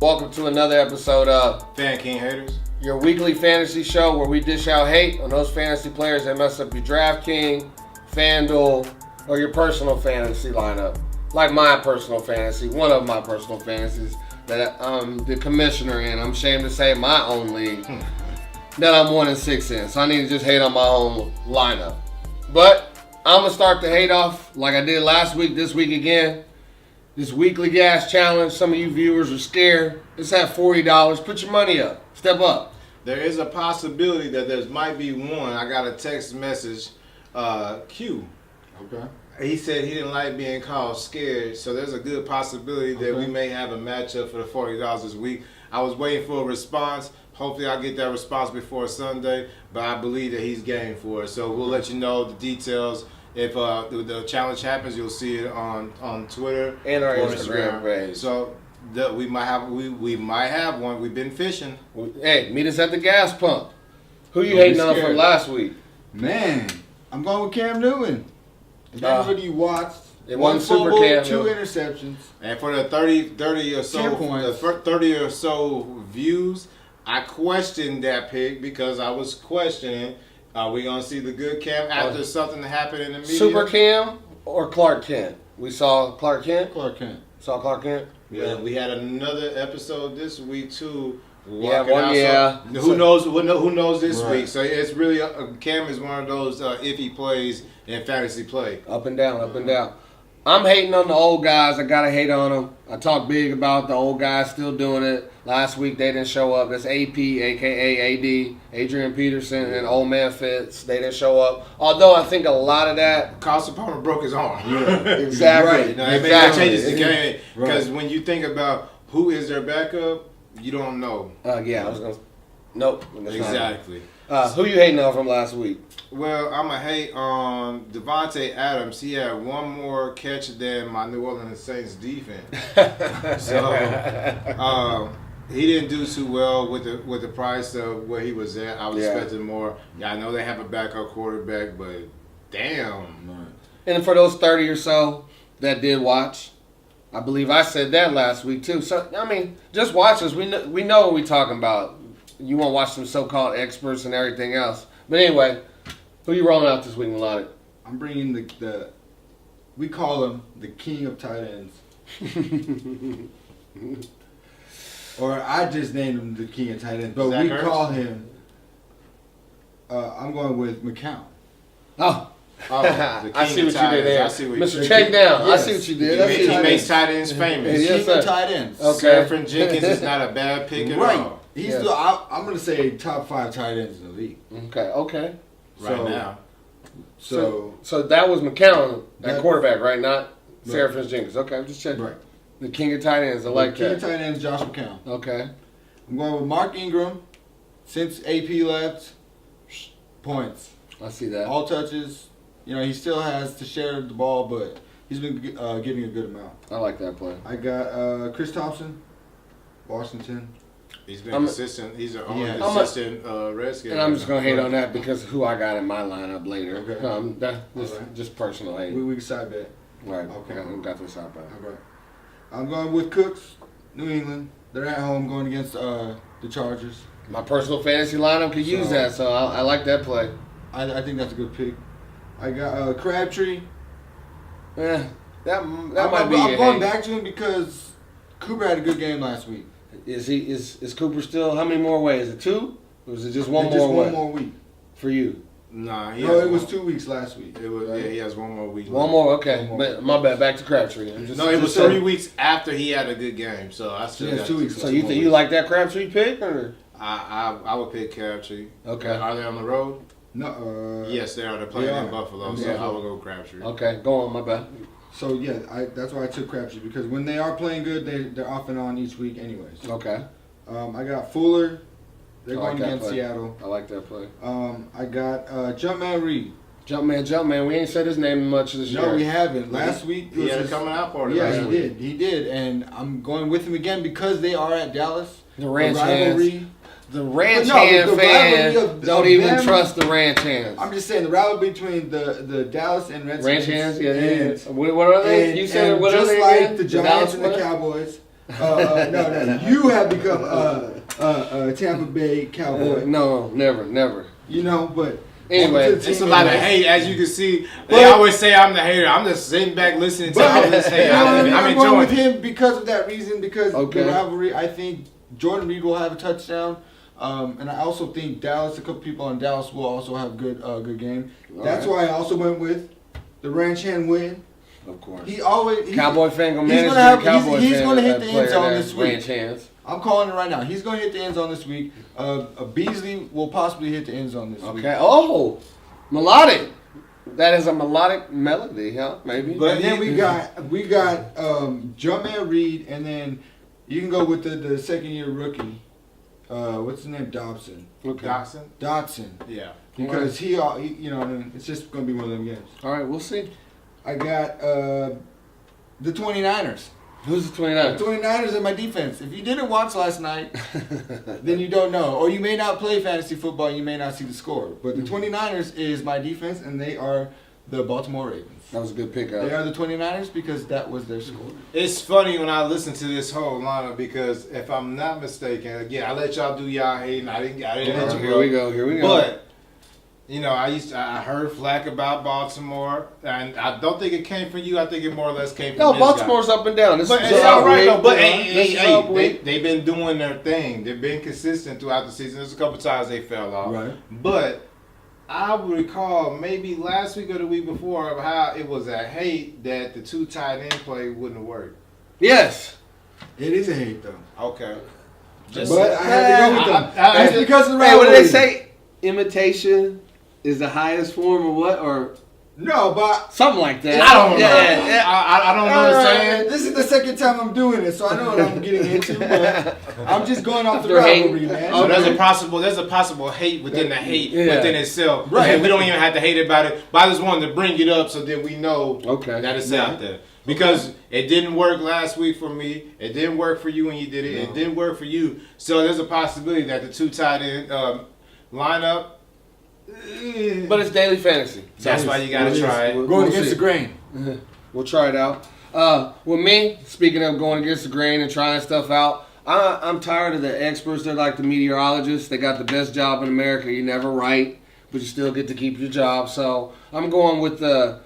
Welcome to another episode of FanKingHaters, your weekly fantasy show where we dish out hate on those fantasy players that mess up your DraftKings, FanDuel, or your personal fantasy lineup. Like my personal fantasy, one of my personal fantasies that I'm the commissioner in. I'm ashamed to say my own league that I'm 1-6 in. So I need to just hate on my own lineup. But I'm going to start the hate off like I did last week, this week again. This weekly gas challenge, some of you viewers are scared. It's at $40. Put your money up. Step up. there is a possibility that there might be one. I got a text message, Q. Okay. He said he didn't like being called scared, so there's a good possibility that we may have a matchup for the $40 this week. I was waiting for a response. Hopefully I'll get that response before Sunday, but I believe that he's game for it. So we'll let you know the details. If the challenge happens, you'll see it on Twitter And our or Instagram page. So we might have one. We've been fishing. Hey, meet us at the gas pump. Who you hating on from last week? Man, I'm going with Cam Newton. If everybody watched, it one wasn't Super fumble, Cam, 2 no. interceptions. And for the 30 or so 10 points. the 30 or so views, I questioned that pick because I was questioning, are we gonna see the good Cam after something happened in the media? Super Cam or Clark Kent? We saw Clark Kent. Clark Kent. Saw Clark Kent. Yeah, we had another episode this week too. Yeah, Walking one, out, yeah. so who knows? Who knows this Right. week? So it's really Cam is one of those iffy plays in fantasy play. Up and down, up and down. I'm hating on the old guys. I gotta hate on them. I talked big about the old guys still doing it. Last week they didn't show up. That's AP, aka AD, Adrian Peterson, and Old Man Fitz. They didn't show up. Although I think a lot of that. Carson Palmer broke his arm. Yeah. Exactly. Right. You know, it Exactly. changes the game because Right. when you think about who is their backup, you don't know. Yeah, I was gonna. Nope. that's not it. Exactly. Who you hating on from last week? Well, I'm a hate on Devontae Adams. He had one more catch than my New Orleans Saints defense. So he didn't do too well with the price of where he was at. I was expecting more. Yeah, I know they have a backup quarterback, but damn. Right. And for those 30 or so that did watch, I believe I said that last week too. So I mean, just watch us. We know what we're talking about. You won't watch some so-called experts and everything else. But anyway, who you rolling out this week, Melodic? I'm bringing the we call him the king of tight ends. Or I just named him the king of tight ends, but Zach we Ertz? call him. I'm going with McCown. Oh, Oh, the I king see of what you tight did ends. there. I see what Mr. you Check down. Yes. I see what you did. I see He what you makes did. tight ends famous. Yes, King sir. of tight ends. Okay. Sanford Jenkins is not a bad pick at Right. all He's Yes. I'm going to say top 5 tight ends in the league. Okay. right So- now. So that was McCown at That- quarterback, right? Not Right. Seraphim Jenkins. Okay, I'm just checking. right. The king of tight ends. I like king of that. tight ends, Josh McCown. Okay. I'm going with Mark Ingram. Since AP left, points. I see that. All touches. You know, he still has to share the ball, but he's been getting a good amount. I like that play. I got Chris Thompson, Washington. He's been I'm- consistent. He's the only Yeah. consistent Redskin. And I'm just gonna hate on that because who I got in my lineup later. Okay. This Alright. just personal hate. We can side bet. Right. Okay. Got this out back. All right. I'm going with Cooks, New England. They're at home going against the Chargers. My personal fantasy lineup could use So- that, so I like that play. I think that's a good pick. I got Crabtree. That I'm might be. I'm a going hate. back to him because Cooper had a good game last week. Is Cooper still? How many more ways? Is it 2? Or is it just one And more just way one more week. for you? Nah, he No, has it was one- 2 weeks last week. It was he has one more week. One left. more. Okay. One more. But my bad. Back to Crabtree. I'm just, No, it was just 3 weeks after he had a good game. So I still Yeah, got 2 weeks. So you think you like that Crabtree pick or? I would pick Crabtree. Okay. Are they on the road? No. Yes, they are. They're playing they in are. Buffalo, Yeah. so I would go Crabtree. Okay. Go on. My bad. So yeah, that's why I took Crabtree because when they are playing good, they're off and on each week, anyways. Okay. I got Fuller. They're I like going that against play. Seattle. I like that play. I got Jumpman Reed. Jumpman. We ain't said his name much this year. No, we haven't. Last week He had a his- coming out party. Yeah, last he week. did. He did, and I'm going with him again because they are at Dallas. The Ranch rivalry. Hands. The Ranch But no, Hand the fans rivalry of don't even them- trust the Ranch Hands. I'm just saying the rivalry between the Dallas and Redskins. Ranch Hands, yeah. and, What are they? and, You said and what are just they like again? the Dallas Giants and the what? Cowboys, No. You have become a Tampa Bay Cowboy. No, never. You know, but Anyway, it's a lot of hate, as you can see. They always say I'm the hater. I'm just sitting back listening to all this hate. I'm going with enjoying it. him because of that reason, because the rivalry. I think Jordan Reed will have a touchdown, and I also think Dallas. A couple people on Dallas will also have good game. That's why I also went with the Ranch Hand win. Of course. Cowboy fan gonna manage Cowboy he's fan. Going to hit the end zone this week. Ranch hands. I'm calling it right now. He's going to hit the end zone this week. Beasley will possibly hit the end zone this week. Okay. Oh, melodic. That is a melodic melody, huh? Maybe. But then we got Jumpman Reed, and then you can go with the second year rookie. What's his name? Dobson. Okay. Dotson. Yeah. Because he it's just going to be one of them games. All right, we'll see. I got the 29ers. Who's the 29ers? The 29ers in my defense. If you didn't watch last night, then you don't know. Or you may not play fantasy football and you may not see the score. But the 29ers is my defense, and they are the Baltimore Ravens. That was a good pick. They are the 29ers because that was their score. It's funny when I listen to this whole lineup because if I'm not mistaken, again, I let y'all do y'all hating. I didn't Here we go. But I heard flack about Baltimore, and I don't think it came from you. I think it more or less came from this Baltimore's guy. up and down. But it's all right though. But they've been doing their thing. They've been consistent throughout the season. There's a couple times they fell off. Right. But I recall maybe last week or the week before of how it was a hate that the 2 tight end play wouldn't work. Yes. It is a hate though. Okay. But I had to go with them. That's because of the rivalry. Hey, what did they say? Imitation is the highest form of what? Or no, but something like that. I don't know. I don't know what I'm saying. This is the second time I'm doing it, so I know what I'm getting into. But I'm just going off the rivalry, man. So there's a possible hate within the hate within itself. Right. And we don't even have to hate about it. But I just wanted to bring it up so that we know that it's out there. Because it didn't work last week for me. It didn't work for you when you did it. No. It didn't work for you. So there's a possibility that the 2 tight end lineup. But it's daily fantasy. That's why you got to try it. Going against the grain. We'll try it out. With me, speaking of going against the grain and trying stuff out, I'm tired of the experts. They're like the meteorologists. They got the best job in America. You never write, but you still get to keep your job. So I'm going with the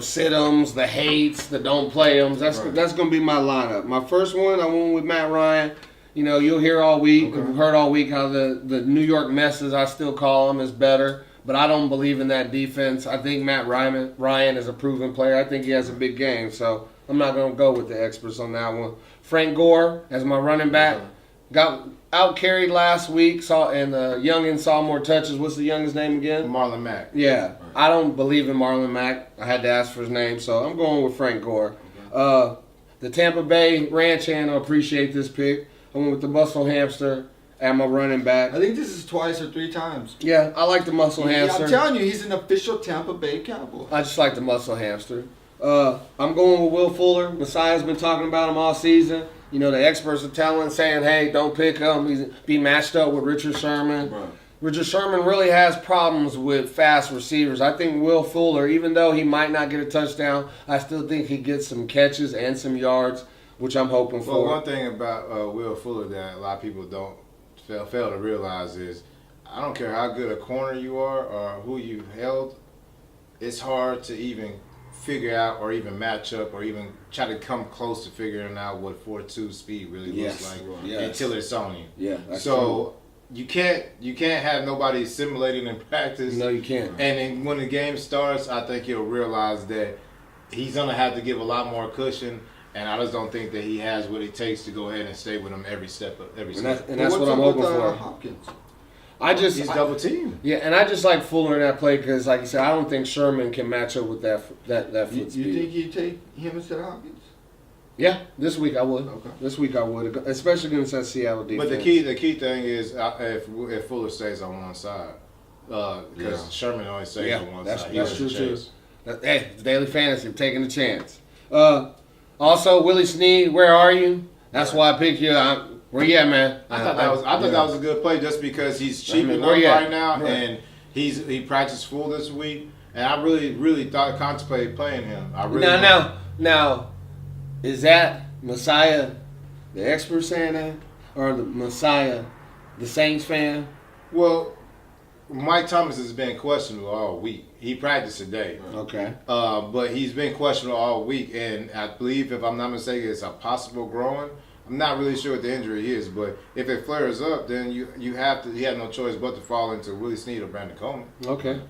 sit-ems, the hates, the don't play-ems. That's going to be my lineup. My first one, I went with Matt Ryan. You'll hear all week, we've heard all week how the New York messes, I still call them, is better. But I don't believe in that defense. I think Matt Ryan is a proven player. I think he has a big game. So I'm not going to go with the experts on that one. Frank Gore as my running back. Got out-carried last week, and the youngin saw more touches. What's the youngest name again? Marlon Mack. Yeah. I don't believe in Marlon Mack. I had to ask for his name, so I'm going with Frank Gore. The Tampa Bay Ranch Hand will appreciate this pick. I went with the muscle hamster at my running back. I think this is twice or 3 times. Yeah, I like the muscle hamster. I'm telling you, he's an official Tampa Bay Cowboy. I just like the muscle hamster. I'm going with Will Fuller. Messiah's been talking about him all season. The experts are saying, hey, don't pick him. He's be matched up with Richard Sherman. Right. Richard Sherman really has problems with fast receivers. I think Will Fuller, even though he might not get a touchdown, I still think he gets some catches and some yards, which I'm hoping for. Well, one thing about Will Fuller that a lot of people don't fail to realize is I don't care how good a corner you are or who you held, it's hard to even figure out or even match up or even try to come close to figuring out what 4.2 speed really looks like until it's on you. Yeah, that's true. You can't have nobody simulating in practice. No, you can't. And then when the game starts, I think you'll realize that he's gonna have to give a lot more cushion. And I just don't think that he has what it takes to go ahead and stay with him every step. And that's what I'm hoping for. Hopkins? He's double teamed. Yeah, and I just like Fuller in that play because, like you said, I don't think Sherman can match up with that foot speed. You think you'd take him instead of Hopkins? Yeah, this week I would. Okay. This week I would, especially against that Seattle defense. But the key thing is if Fuller stays on one side, because Sherman only stays on one side. That's true too. Hey, it's daily fantasy. I'm taking a chance. Also, Willie Snead, where are you? That's why I picked you. Where you at, man? I thought that was a good play just because he's cheap enough right now, and he practiced full this week, and I really contemplated playing him. Now, is that Messiah The expert saying that? Or the Messiah, the Saints fan? Well, Mike Thomas has been questionable all week. He practiced today. Okay. But he's been questionable all week, and I believe, if I'm not mistaken, it's a possible groin. I'm not really sure what the injury is, but if it flares up, then you have no choice but to fall into Willie Snead or Brandon Coleman. Okay.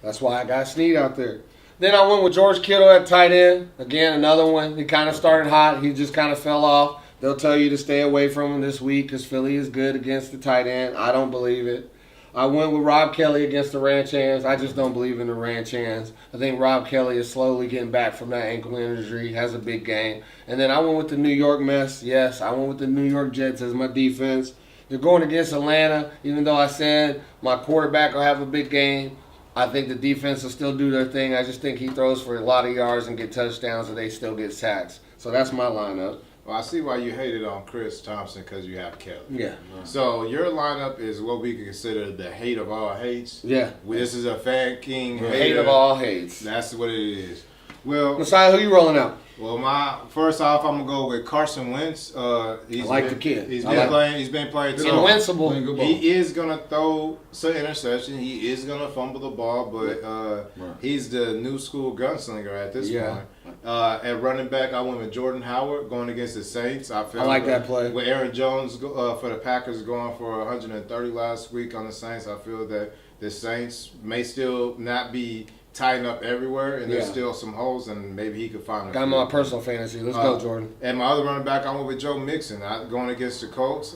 That's why I got Snead out there. Then I went with George Kittle at tight end. Again, another one. He kind of started hot. He just kind of fell off. They'll tell you to stay away from him this week because Philly is good against the tight end. I don't believe it. I went with Rob Kelly against the Ranch Hands. I just don't believe in the Ranch Hands. I think Rob Kelly is slowly getting back from that ankle injury, has a big game. And then I went with the New York Mess. Yes, I went with the New York Jets as my defense. They're going against Atlanta, even though I said my quarterback will have a big game. I think the defense will still do their thing. I just think he throws for a lot of yards and get touchdowns, and they still get sacks. So that's my lineup. Well, I see why you hated on Chris Thompson, because you have Kelly. Yeah. So your lineup is what we could consider the hate of all hates. Yeah. This is a fan king hate of all hates. That's what it is. Well, Messiah, who you rolling out? Well, first off, I'm gonna go with Carson Wentz. I like the kid. He's been playing. Invincible. He is gonna throw some interception. He is gonna fumble the ball, but he's the new school gunslinger at this point. At running back, I went with Jordan Howard going against the Saints. I like that play. With Aaron Jones for the Packers going for 130 last week on the Saints, I feel that the Saints may still not be tighten up everywhere, and there's still some holes, and maybe he could find. Got my personal fantasy. Let's go, Jordan. And my other running back, I went with Joe Mixon, going against the Colts.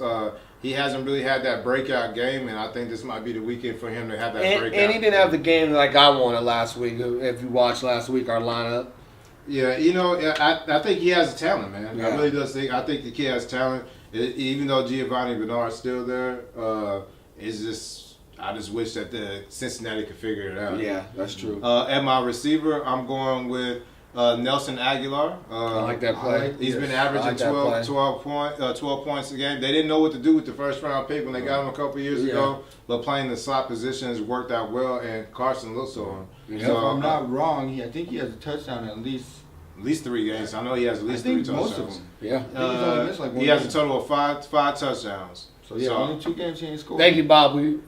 He hasn't really had that breakout game, and I think this might be the weekend for him to have that breakout. And he didn't have the game like I wanted last week. If you watched last week, our lineup. Yeah, I think he has talent, man. Yeah. I really do think. I think the kid has talent. Even though Giovanni Bernard's still there, it's just. I just wish that the Cincinnati could figure it out. Yeah, that's true. At my receiver, I'm going with Nelson Aguilar. I like that play. He's been averaging 12 points a game. They didn't know what to do with the first round pick when they got him a couple of years ago, but playing the slot positions worked out well, and Carson looks on. Yeah. So if I'm not wrong, I think he has a touchdown at least 3 games. I know he has at least 3 touchdowns. Most of them. Yeah. He has a total of five touchdowns. So only 2 games he ain't scored. Thank you, Bob. We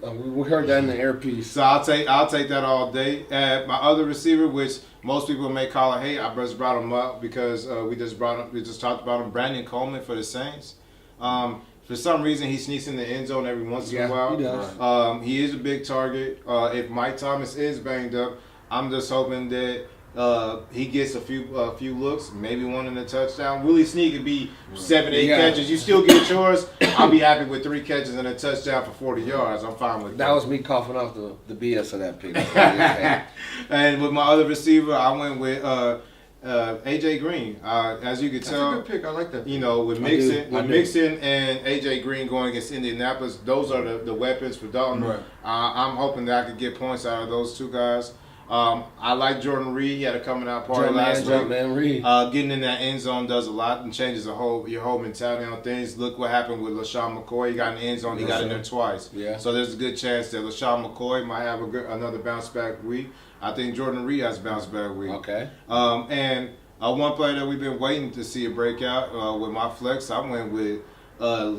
heard that in the earpiece. So I'll take that all day. My other receiver, which most people may call a hate, I just brought him up because we just talked about him. Brandon Coleman for the Saints. For some reason, he sneaks in the end zone every once in a while. He does. He is a big target. If Mike Thomas is banged up, I'm just hoping that he gets a few looks, maybe one in a touchdown. Willie Snead could be 7-8 catches. You still get yours. I'll be happy with 3 catches and a touchdown for 40 yards. I'm fine with that. That was me coughing off the BS of that pick. And with my other receiver, I went with AJ Green. As you can tell, that's a good pick. I like that. With Mixon and AJ Green going against Indianapolis, those are the weapons for Dalton. Right. I'm hoping that I could get points out of those 2 guys. I like Jordan Reed. He had a coming out party last week. Reed. Getting in that end zone does a lot and changes your whole mentality on things. Look what happened with LaShawn McCoy. He got in the end zone. He got in there twice. Yeah. So there's a good chance that LaShawn McCoy might have another bounce back week. I think Jordan Reed has a bounce back week. Okay. And one player that we've been waiting to see a breakout with my flex, I went with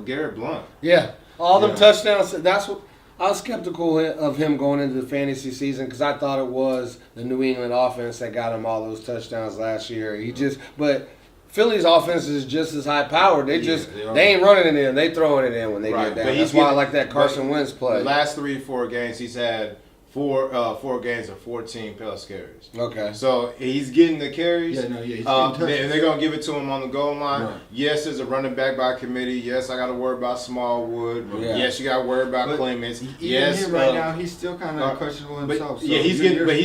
Garrett Blount. Yeah. All them touchdowns. That's what. I was skeptical of him going into the fantasy season because I thought it was the New England offense that got him all those touchdowns last year. But Philly's offense is just as high powered. They ain't running it in. They throwing it in when they get down. That's why I like that Carson Wentz play. The last 3-4 games he's had 4 games of 14 plus carries. Okay. So he's getting the carries. He's they're going to give it to him on the goal line. Right. Yes, there's a running back by committee. Yes, I got to worry about Smallwood. Yeah. Yes, you got to worry about Clemens. Yes, right now he's still kind of questionable himself. He's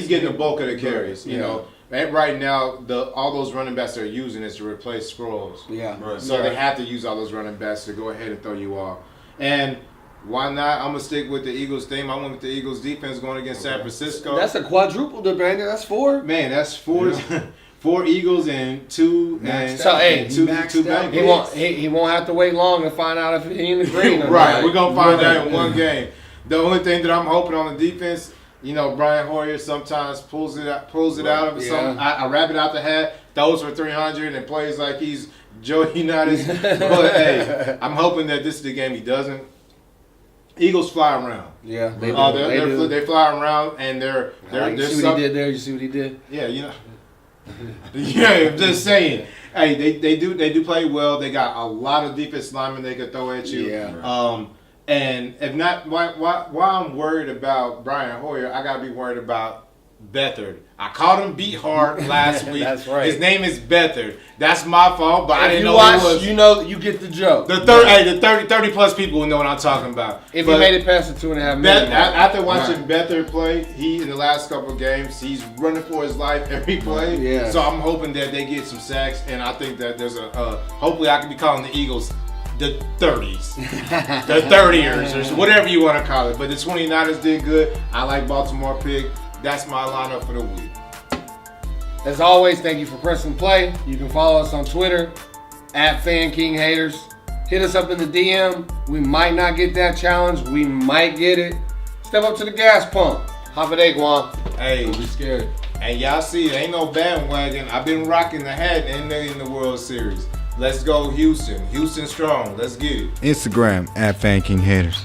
getting the bulk of the carries. You know. And right now, all those running backs they're using is to replace Sproles. Yeah. Right. So they have to use all those running backs to go ahead and throw you off. And why not? I'm going to stick with the Eagles theme. I went with the Eagles defense going against San Francisco. That's a quadruple, Brandon. That's 4. Man, that's 4. Yeah. 4 Eagles and 2 two back. He won't have to wait long to find out if he in the green. Right. We're going to find out in one game. The only thing that I'm hoping on the defense, Brian Hoyer sometimes pulls it out of some. I wrap it out the hat. throws for 300 and plays like he's Joe Unitas. But hey, I'm hoping that this is the game he doesn't. Eagles fly around. Yeah, they do. They fly around, and they're you see what he did there? You see what he did? Yeah, you know. Yeah, I'm just saying. Hey, they do play well. They got a lot of defense linemen they could throw at you. Yeah. And if not, why I'm worried about Brian Hoyer, I gotta be worried about Beathard. I called him beat hard last week. That's right. His name is Beathard. That's my fault, but I didn't know watch, who it was. You know, you get the joke. The 30 plus people will know what I'm talking about. If he made it past the 2.5 minutes. After watching Beathard play, he in the last couple of games, he's running for his life every play. Yeah. So I'm hoping that they get some sacks, and I think that there's hopefully I can be calling the Eagles the 30s, the 30ers, or whatever you want to call it. But the 29ers did good. I like Baltimore pick. That's my lineup for the week. As always, thank you for pressing play. You can follow us on Twitter at FanKingHaters. Hit us up in the DM. We might not get that challenge. We might get it. Step up to the gas pump. Hop it, Guan. Hey, Don't be scared. And y'all see, it ain't no bandwagon. I've been rocking the hat in the World Series. Let's go Houston. Houston strong. Let's get it. Instagram at FanKingHaters.